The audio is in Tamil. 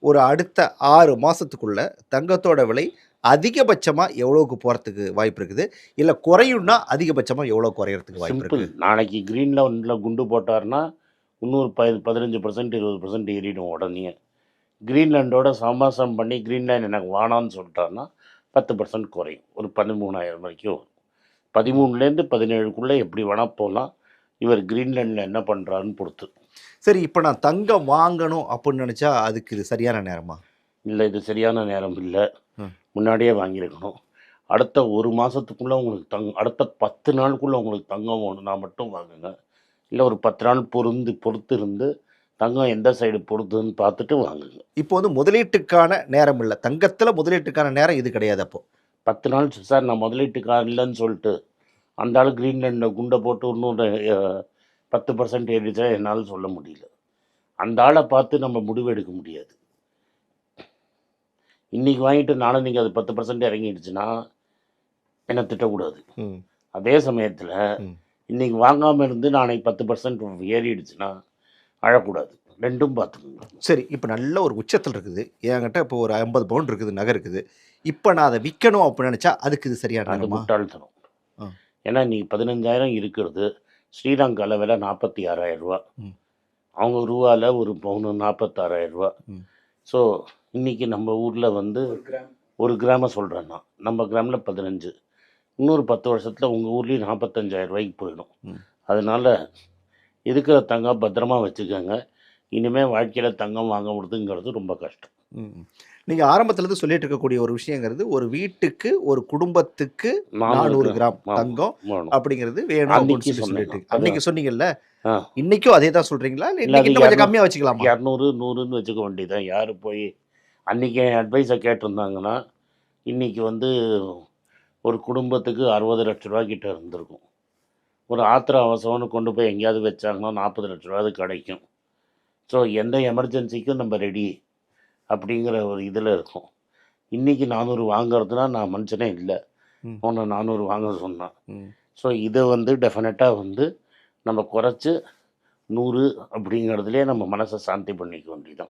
ஒரு அடுத்த 6 மாசத்துக்குள்ள தங்கத்தோட விலை அதிகபட்சமா எவ்வளவுக்கு போறதுக்கு வாய்ப்பு இருக்குது? இல்ல குறையும்னா அதிகபட்சமா எவ்வளோ குறையறதுக்கு வாய்ப்பு சிம்பிள். இருக்கு? நாளைக்கு கிரீன்லேண்ட்ல குண்டு போட்டாருன்னா, இன்னொரு 15% 20% ஏறிடும் உடனேயே. கிரீன்லாண்டோட சமரசம் பண்ணி கிரீன்லாண்ட் எனக்கு வேணான்னு சொல்லிட்டாருன்னா, 10% குறையும். ஒரு 13,000 வரைக்கும் வரும். 13லேருந்து 17க்குள்ள எப்படி வேணா போலாம். இவர் கிரீன்லாண்ட்ல என்ன பண்றாருன்னு பொறுத்து. சரி, இப்ப நான் தங்கம் வாங்கணும் அப்படின்னு நெனச்சா, அதுக்கு இது சரியான நேரமா? இல்ல இது சரியான நேரம் இல்ல. ம். முன்னாடியே வாங்கியிருக்கணும். அடுத்த 1 மாசத்துக்குள்ள உங்களுக்கு அடுத்த 10 நாளுக்குள்ள உங்களுக்கு தங்கம் வேணும்னா மட்டும் வாங்குங்க. இல்ல ஒரு 10 நாள் பொறுத்து இருந்து, தங்கம் எந்த சைடு பொருந்துன்னு பார்த்துட்டு வாங்குங்க. இப்போ வந்து முதலீட்டுக்கான நேரம் இல்ல. தங்கத்துல முதலீட்டுக்கான நேரம் இது கிடையாது அப்போ. 10 நாள் சார் நான் முதலீட்டுக்காரன் இல்லன்னு சொல்ட்டு, அந்த ஆளு கிரீன்லாண்ட்ல குண்ட போட்டு இன்னொரு 10% ஏறிச்சா என்னால சொல்ல முடியல. அந்த ஆள பார்த்து நம்ம முடிவு எடுக்க முடியாது. இன்னைக்கு வாங்கிட்டு நானும் நீங்க அது 10% இறங்கிடுச்சுன்னா, என்ன திட்டக்கூடாது. ம். அதே சமயத்தில, ம். இன்னைக்கு வாங்காம இருந்து நாளைக்கு 10% ஏறிடுச்சுன்னா, அழக்கூடாது. 2ம் பார்த்துக்கணும். சரி, இப்ப நல்ல ஒரு உச்சத்துல இருக்குது. என்கிட்ட இப்போ ஒரு 50 பவுன் இருக்குது, நகை இருக்குது. இப்ப நான் அத விக்கணும் அப்படின்னு நெனச்சா, அதுக்கு இது சரியான அது நேரமா? முட்டாள்தனம். ஆ. ஏன்னா இன்னைக்கு 15,000 இருக்கிறது. ஸ்ரீலங்கால விலை ரூ. 46,000. ம். அவங்க ரூவால ஒரு பவுனு ரூ. 46,000. ம். ஸோ, இன்னைக்கு நம்ம ஊர்ல வந்து 1 கிராம சொல்றேன் நான். நம்ம கிராம்ல 15. இன்னொரு 10 வருஷத்துல உங்க ஊர்லயும் ரூ. 45,000 போயிடும். ம். அதனால இருக்கிற தங்கம் பத்திரமா வச்சுக்கங்க. இனிமே வாழ்க்கையில தங்கம் வாங்க முடியுதுங்கிறது ரொம்ப கஷ்டம். ம். நீங்க ஆரம்பத்துலருந்து சொல்லிட்டு இருக்கக்கூடிய ஒரு விஷயங்கிறது, ஒரு வீட்டுக்கு, ஒரு குடும்பத்துக்கு 400 400 கிராம். கிராம் ஆமா. தங்கம் வேணும். அப்படிங்கிறது வேணும் அப்படின்னு அன்னைக்கு சொல்லி சொன்னேன் சொல்லிட்டு நான். அன்னைக்கு சொன்னீங்கல்ல, ஆ. இன்னைக்கும் அதே தான் சொல்றீங்களா? இல்ல இல்ல இன்னைக்கு அது இன்னும் கொஞ்சம் கம்மியா வச்சுக்கலாமா? 200, 100ன்னு வச்சுக்க வேண்டியதுதான். யாரு போய் அன்னைக்கு என் அட்வைஸ கேட்டிருந்தாங்கன்னா, இன்னைக்கு வந்து ஒரு குடும்பத்துக்கு ரூ. 60,00,000 கிட்ட இருந்திருக்கும். ஒரு ஆத்திர அவசரம்னு கொண்டு போய் எங்கேயாவது வச்சாங்கன்னா ரூ. 40,00,000 கிடைக்கும். ஸோ எந்த எமர்ஜென்சிக்கும் நம்ம ரெடி அப்படிங்கிற ஒரு இதில இருக்கோம். இன்னைக்கு 400 வாங்குறதுனா நான் மனுஷனே இல்ல. ம். உன்ன 400 வாங்க சொன்னா. ம். ஸோ இத வந்து டெஃபினட்டா வந்து நம்ம குறைச்சு 100 அப்படிங்கிறதுலயே நம்ம மனச சாந்தி பண்ணிக்க வேண்டியதுதான்.